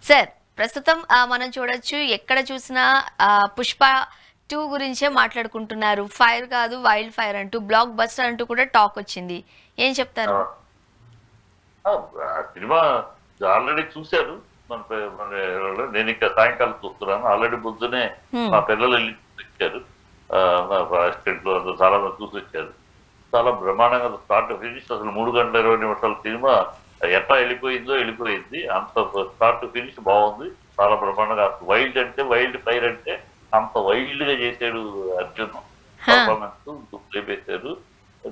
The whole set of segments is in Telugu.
సార్ ప్రస్తుతం మనం చూడొచ్చు ఎక్కడ చూసినా పుష్ప 2 గురించే మాట్లాడుకుంటున్నారు. ఫైర్ కాదు వైల్డ్ ఫైర్ అంటూ బ్లాక్ బస్టర్ అంటూ కూడా టాక్ వచ్చింది. ఏం చెప్తారు? ఆ! ఆ సినిమా ఆల్రెడీ చూసారు. మన నేను ఇంకా సాయంకాలం చూస్తున్నాను. ఆల్రెడీ పొద్దున్నే హ్మ్. మా పిల్లలు ఎళ్లి చూసొచ్చారు. మా అసిస్టెంట్లు అందరూ చాలా మంది చూసొచ్చారు. చాలా బ్రహ్మాండంగా స్టార్ట్ టు ఫినిష్ అసలు 3 గంటల 20 నిమిషాల సినిమా ఎట్లా ఎళ్ళిపోయిందో ఎళ్ళిపోయింది. అంత స్టార్ట్ టు ఫినిష్ బావుంది. చాలా బ్రహ్మాండంగా వైల్డ్ అంటే వైల్డ్ ఫైర్ అంటే అంత వైల్డ్‌గా చేసాడు అర్జున్. హా! పర్ఫార్మెన్స్ లేపేశారు.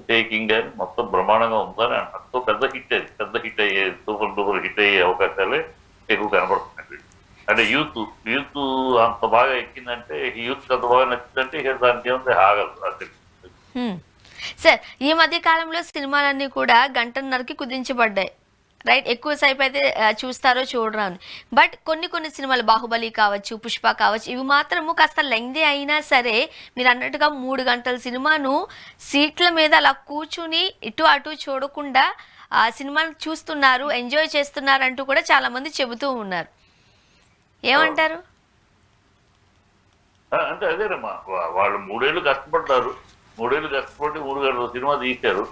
టేకింగ్ అని మొత్తం బ్రహ్మాండంగా ఉందని అంటారు. సో పెద్ద హిట్ అది. పెద్ద హిట్ అయ్యే సూపర్ డూపర్ హిట్ అయ్యే అవకాశాలే ఎక్కువ కనబడుతున్నాయి. అంటే యూత్ అంత బాగా ఎక్కిందంటే యూత్ అంత బాగా నచ్చిందంటే ఇక దానికి ఏముంది ఆగదు అసలు. హ్మ్. సార్ ఈ మధ్య కాలంలో సినిమాలన్నీ కూడా గంటన్నరకి కుదించబడ్డాయి. రైట్. ఎక్కువ సేపు అయితే చూస్తారో చూడరో అని. బట్ కొన్ని సినిమాలు 'బాహుబలి' కావచ్చు, 'పుష్ప' కావచ్చు ఇవి మాత్రము కాస్త లెంగ్తీ అయినా సరే మీరన్నట్టుగా 3 గంటల సినిమాను సీట్ల మీద అలా కూర్చుని ఇటు అటు చూడకుండా ఆ సినిమాని చూస్తున్నారు, ఎంజాయ్ చేస్తున్నారంటూ కూడా చాలామంది చెబుతూ ఉన్నారు. ఏమంటారు? అంటే అదేనమ్మా వాళ్ళు 3 ఏళ్ళు కష్టపడ్డారు. 3 ఏళ్ళు కష్టపడి 3 గంటల సినిమా తీశారు.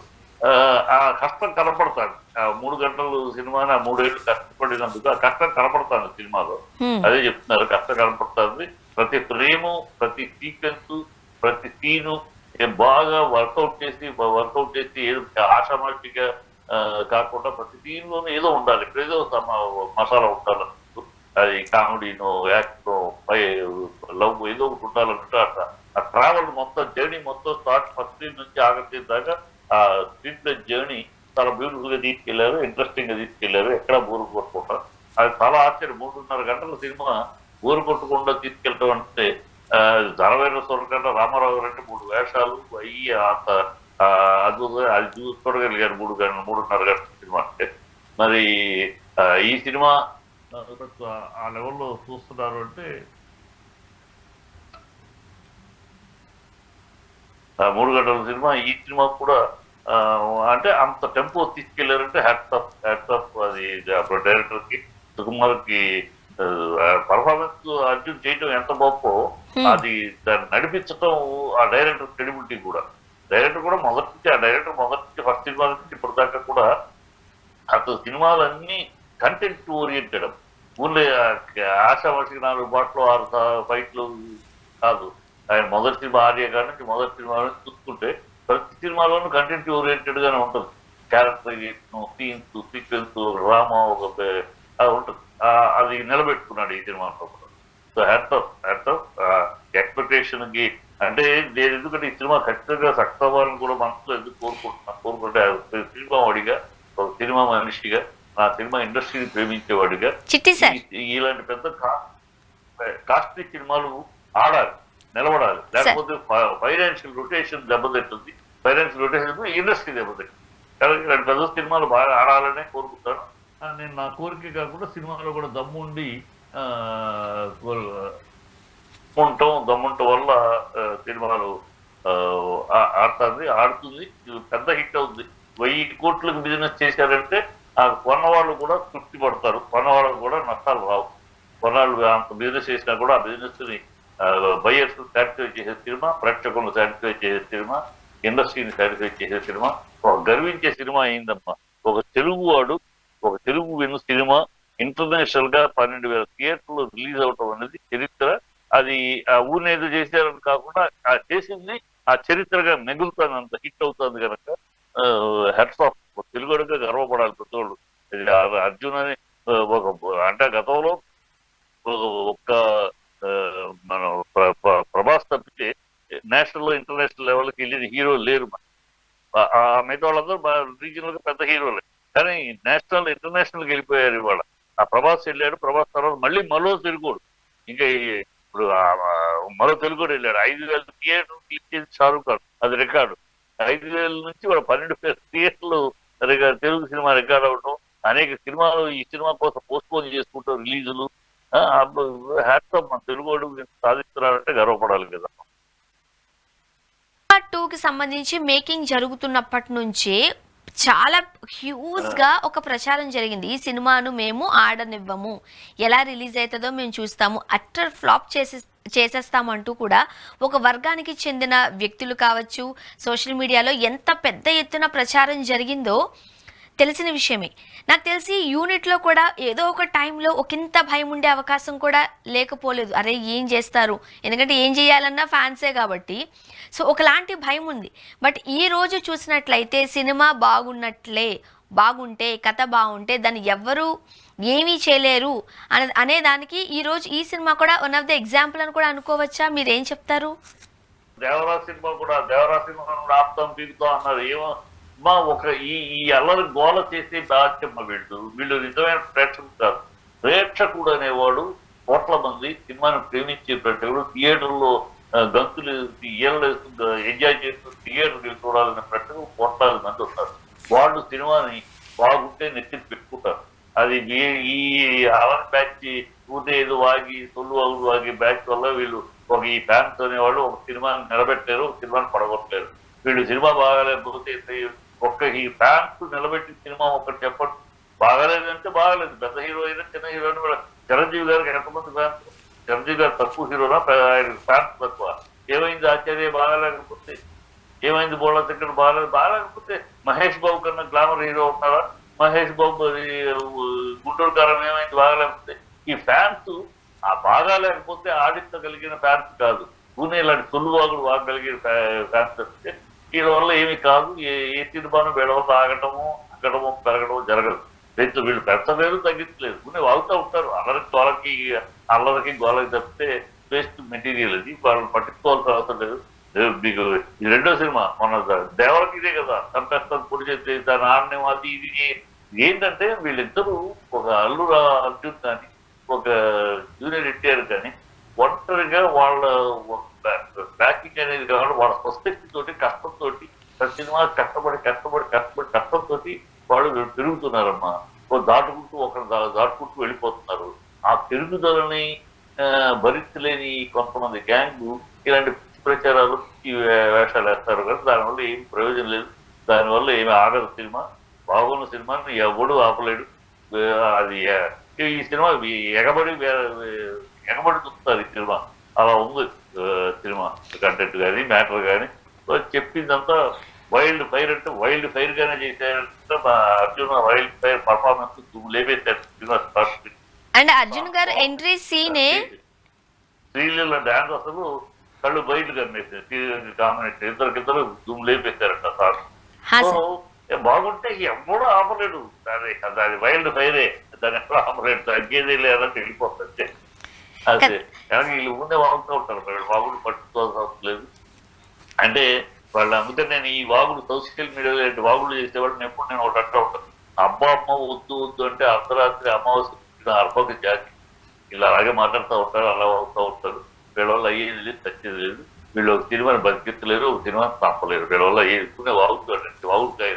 ఆ కష్టం కనపడతాది. ఆ 3 గంటలు సినిమాని ఆ 3 ఏళ్ళు కష్టపడినందుకు ఆ కష్టం కనపడతాంది సినిమాలో. హ్మ్. అదే చెప్తున్నారు. కష్టం కనపడతాంది. ప్రతి ఫ్రేము, ప్రతి సీక్వెన్సు, ప్రతి సీను బాగా వర్కౌట్ చేసి ఏదో ఆషామాషిగా కాకుండా ప్రతి సీన్‌లోనూ ఏదో ఉండాలి. ఇక్కడేదో మసాలా ఉండాలన్నట్టు. అది కామెడీనో, యాక్షనో, లవ్ ఏదో ఒకటి ఉండాలన్నట్టు అట్లా ఆ ట్రావెల్ మొత్తం జర్నీ మొత్తం ఫస్ట్ సీన్ నుంచి ఆఖరి సీన్ దాకా ఆ స్క్రీన్ ప్లే జర్నీ చాలా బ్యూటిఫుల్ గా తీసుకెళ్లారు. ఇంట్రెస్టింగ్ గా తీసుకెళ్లారు. ఎక్కడా బోరు కొట్టకుండా అది చాలా ఆశ్చర్యం. 3:30 గంటల సినిమా బోరు కొట్టకుండా తీసుకెళ్ళటం అంటే ధనవీర సూరకర్ణ రామారావు గారు అంటే 3 వేషాలు అయ్యి అంత అది చూడగలిగారు 3:30 గంటల సినిమా అంటే. మరి ఈ సినిమా ఆ లెవెల్లో చూస్తున్నారు అంటే 3 గంటల సినిమా ఈ సినిమా కూడా అంటే అంత టెంపో తీసుకెళ్లారంటే హ్యాట్స్ ఆఫ్ అది డైరెక్టర్ కి సుకుమార్ కి పర్ఫార్మెన్స్ అర్జున్ చేయటం ఎంత గొప్పో హ్మ్. అది దాన్ని నడిపించటం ఆ డైరెక్టర్ క్రెడిబిలిటీ కూడా డైరెక్టర్ కూడా మొదటి నుంచి ఫస్ట్ సినిమా నుంచి ఇప్పటిదాకా కూడా అసలు సినిమాలన్నీ కంటెంట్ ఓరియంటెడ్ ఊళ్ళో ఆశామాషికి 4 పాటలు 6 ఫైట్లు కాదు. ఆయన మొదటి సినిమా ఆర్య కాడి నుంచి మొదటి సినిమా నుంచి చూసుకుంటే ప్రతి సినిమాలోనూ కంటెంట్ ఓరియంటెడ్ గానే ఉంటుంది. క్యారెక్టరైజేషన్, సీన్స్, సీక్వెన్స్, డ్రామా అది ఉంటుంది. అది నిలబెట్టుకున్నాడు ఈ సినిమాతో కూడా. సో హ్యాట్స్ ఆఫ్ ఎక్స్పెక్టేషన్ కి అంటే నేను ఎందుకంటే ఈ సినిమా ఖచ్చితంగా సక్సెస్ అవ్వాలని కూడా మనసులో ఎందుకు కోరుకుంటే సినిమా వాడిగా ఒక సినిమా మనిషిగా ఆ సినిమా ఇండస్ట్రీని ప్రేమించేవాడిగా చిట్టి సార్. ఇలాంటి పెద్ద కాస్ట్లీ సినిమాలు ఆడాలి, నిలబడాలి. సార్. లేకపోతే ఫైనాన్షియల్ రొటేషన్ దెబ్బతింటుంది. ఫైనాన్షియల్ రొటేషన్ ఇండస్ట్రీ దెబ్బతింటుంది. కాబట్టి ఇలాంటి పెద్ద సినిమాలు బాగా ఆడాలనే కోరుకుంటాను. నేను నా కోరిక కాకుండా సినిమాలో కూడా దమ్ముండి ఆ, దమ్ముంటం వల్ల సినిమాలు ఆడుతుంది. ఇది పెద్ద హిట్ అవుతుంది. 1000 కోట్లకు బిజినెస్ చేశారంటే ఆ కొన్నవాళ్ళు కూడా తృప్తి పడతారు. కొన్నవాళ్ళకు కూడా నష్టాలు రావు. కొన్నాళ్ళు అంత బిజినెస్ చేసినా కూడా ఆ బిజినెస్ ని బయ్యర్స్ సాటిస్ఫై చేసే సినిమా, ప్రేక్షకులను సాటిస్ఫై చేసే సినిమా, ఇండస్ట్రీని సాటిస్ఫై చేసే సినిమా, ఒక గర్వించే సినిమా అయిందమ్మా. ఒక తెలుగువాడు ఒక తెలుగు వెను సినిమా ఇంటర్నేషనల్ గా 12,000 థియేటర్లు రిలీజ్ అవటం అనేది చరిత్ర. అది ఆ ఊరినేదో చేశారని కాకుండా ఆ చేసింది ఆ చరిత్రగా మిగులుతానంత హిట్ అవుతుంది కనుక హెడ్స్ ఆఫ్ తెలుగుడిగా గర్వపడాలి ప్రతోళ్ళు. ఇది అర్జున్ అని ఒక అంటే గతంలో ఒక్క మనం ప్రభాస్ తప్పితే నేషనల్ ఇంటర్నేషనల్ లెవెల్కి వెళ్ళిన హీరో లేరు. మిగతా వాళ్ళందరూ రీజనల్ గా పెద్ద హీరోలే. కానీ నేషనల్ ఇంటర్నేషనల్కి వెళ్ళిపోయారు ఇవాళ. ఆ ప్రభాస్ వెళ్ళాడు. ప్రభాస్ తర్వాత మరో తెలుగుడు ఇంకా ఇప్పుడు మరో తెలుగుడు వెళ్ళాడు. 5,000 థియేటర్ ఇచ్చేది షారూక్ ఖాన్, అది రికార్డు. 5,000 నుంచి వాళ్ళ 12,000 థియేటర్లు తెలుగు సినిమా రికార్డ్ అవడం. అనేక సినిమాలు ఈ సినిమా కోసం పోస్ట్పోన్ చేసుకుంటారు రిలీజులు. హ్యాట్స్ ఆఫ్ మన తెలుగు సాధిస్తున్నారంటే గర్వపడాలి కదా. 2కి సంబంధించి మేకింగ్ జరుగుతున్నప్పటి నుంచే చాలా హ్యూజ్ గా ఒక ప్రచారం జరిగింది. ఈ సినిమాను మేము ఆడనివ్వము, ఎలా రిలీజ్ అవుతుందో మేము చూస్తాము, అట్టర్ ఫ్లాప్ చేసేస్తామంటూ కూడా ఒక వర్గానికి చెందిన వ్యక్తులు కావచ్చు, సోషల్ మీడియాలో ఎంత పెద్ద ఎత్తున ప్రచారం జరిగిందో తెలిసిన విషయమే. నాకు తెలిసి యూనిట్లో కూడా ఏదో ఒక టైంలో ఒకంత భయం ఉండే అవకాశం కూడా లేకపోలేదు. అరే ఏం చేస్తారు, ఎందుకంటే ఏం చేయాలన్నా ఫ్యాన్సే కాబట్టి. సో ఒకలాంటి భయం ఉంది. బట్ ఈ రోజు చూసినట్లయితే సినిమా బాగుంటే కథ బాగుంటే దాన్ని ఎవ్వరూ ఏమీ చేయలేరు అనే దానికి ఈరోజు ఈ సినిమా కూడా వన్ ఆఫ్ ద ఎగ్జాంపుల్ అని కూడా అనుకోవచ్చా? మీరేం చెప్తారు? దేవరా సినిమా కూడా ఆపుతాం పీకుతాం అన్నారు. ఏమో మా ఒక ఈ అల్లరి గోల చేసే బాధ్యమ్మ వీళ్ళు నిజమైన ప్రేక్షకుడు కాదు. ప్రేక్షకుడు అనేవాడు కోట్ల మంది సినిమాను ప్రేమించే ప్రేక్షకుడు, థియేటర్లో గంతులు ఏళ్ళు ఎంజాయ్ చేస్తూ థియేటర్కి చూడాలనే ప్రేక్షకులు కోట్లాది మంది ఉన్నారు. వాళ్ళు సినిమాని బాగుంటే నెత్తి పెట్టుకుంటారు. అది ఈ అలర్ బ్యాచ్ ఊదేదు వాగి సొల్లు వాగి బ్యాచ్ వల్ల వీళ్ళు ఒక ఈ ఫ్యాన్స్ అనేవాళ్ళు ఒక సినిమాని నిలబెట్టారు, ఒక సినిమాని పడగొట్టారు. వీళ్ళు సినిమా బాగాలేకపోతే ఒక్క ఈ ఫ్యాన్స్ నిలబెట్టి సినిమా ఒకటి చెప్పండి. బాగాలేదంటే బాగాలేదు. పెద్ద హీరో అయినా చిన్న హీరో అయినా చిరంజీవి గారికి ఎంతమంది ఫ్యాన్స్? చిరంజీవి గారు తక్కువ హీరోనా, ఆయన ఫ్యాన్స్ తక్కువ? ఏమైంది ఆచార్య బాగాలేకపోతే? ఏమైంది బోళ దగ్గర బాగాలేకపోతే? మహేష్ బాబు కన్నా గ్లామర్ హీరో ఉన్నారా? మహేష్ బాబు గుంటూరు కారం ఏమైంది బాగాలేకపోతే? ఈ ఫ్యాన్స్ ఆ బాగాలేకపోతే ఆడించగలిగిన ఫ్యాన్స్ కాదు, పూణే ఇలాంటి సులువాగుడు వాగగలిగిన ఫ్యాన్స్ వస్తే వీళ్ళ వల్ల ఏమి కాదు. ఏ సినిమాను వీళ్ళ వల్ల ఆగటము అక్కడము పెరగడము జరగదు. వీళ్ళు పెంచలేదు, తగ్గించలేదు, పూణే వాగుతూ ఉంటారు. అల్లరికి గోలకి తప్పితే వేస్ట్ మెటీరియల్ అది. వాళ్ళని పట్టించుకోవాల్సిన అవసరం లేదు. మీకు ఈ రెండో సినిమా మన దేవరికి ఇదే కదా, చంపేస్తాను పొడి చేస్తే దాని ఆడనే అది ఇది. ఏంటంటే వీళ్ళిద్దరూ ఒక అల్లు అర్జున్ కానీ ఒక జూనియర్ ఎన్టీఆర్ కానీ ఒంటరిగా వాళ్ళ బ్యాకింగ్ అనేది కావాలి. వాళ్ళ స్వశక్తి తోటి కష్టంతో సినిమా కష్టంతో వాళ్ళు పెరుగుతున్నారమ్మా. దాటుకుంటూ వెళ్ళిపోతున్నారు. ఆ పెరుగుదలని భరించలేని కొంతమంది గ్యాంగ్ ఇలాంటి ప్రచారాలు ఈ వేషాలు వేస్తారు కానీ దానివల్ల ఏం ప్రయోజనం లేదు. దానివల్ల ఏమి ఆగదు. సినిమా బాగున్న సినిమాని ఎవడు ఆపలేడు. అది ఈ సినిమా ఎగబడి చూస్తారు. ఈ సినిమా అలా ఉంది. సినిమా కంటెంట్ కానీ మ్యాటర్ కానీ చెప్పిందంతా వైల్డ్ ఫైర్ అంటే వైల్డ్ ఫైర్ గానే చేశారంటే మా అర్జున్ వైల్డ్ ఫైర్ పర్ఫార్మెన్స్ లేపేశారు cinema start. And Arjun garu entry సీనే Sreeleela dance అసలు కళ్ళు బయట కనిపించారు. కాంబినేషన్ ఇద్దరు దుమ్ము లేపేశారంట సార్. సో బాగుంటే ఎవడో ఆపలేడు. అది వైల్డ్ ఫైరే, దాని ఎక్కడ ఆపలేడు. తగ్గేది లేదంటే వెళ్ళిపోతుంది. అదే కానీ వీళ్ళు ముందే వాగుతూ ఉంటారు. వాగుడు పట్టుకోవాల్సిన అవసరం లేదు. అంటే వాళ్ళు అందుకని నేను ఈ వాగుడు సోషల్ మీడియాలో వాగుడు చేసేవాళ్ళు ఎప్పుడు నేను ఒకటి అంటూ ఉంటాను. అమ్మ వద్దు అంటే అర్ధరాత్రి అమావాస్య అర్భక జాతి ఇలా అలాగే మాట్లాడుతూ ఉంటారు, అలా అవుతూ ఉంటారు. వీళ్ళ వల్ల అయ్యేది లేదు, తచ్చేది లేదు. వీళ్ళు ఒక సినిమాని బతికించలేరు, ఒక సినిమాని తప్పలేరు. వీళ్ళ వల్ల ఎక్కువనే వాగుతాడంటే వాగుతాయి